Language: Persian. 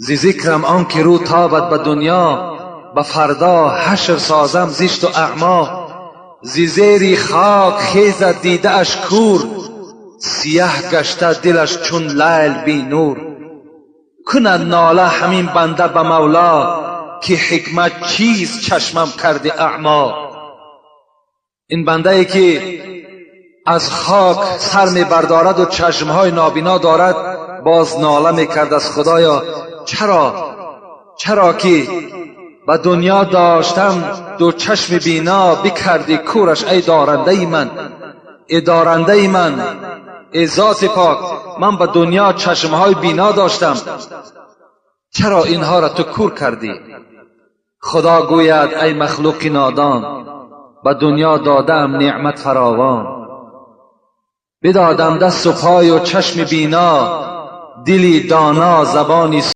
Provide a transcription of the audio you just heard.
زی ذکرم آن که رو تابد به دنیا، به فردا حشر سازم زشت و اعما. زی زیری خاک خیزد دیده اش کور، سیاه گشته دلش چون لیل بی نور. کند ناله همین بنده به مولا، که حکمت چیست چشمم کرده اعما. این بنده ای که از خاک سر می بردارد و چشمهای نابینا دارد، باز ناله می کرد از خدایا چرا که به دنیا داشتم دو چشم بینا، بکردی کورش ای دارنده من، ای دارنده من، ای ذات پاک. من به دنیا چشمهای بینا داشتم، چرا اینها را تو کور کردی؟ خدا گوید ای مخلوق نادان، به دنیا دادم نعمت فراوان. بدادم دست و پای و چشم بینا، دلی دانا زبانی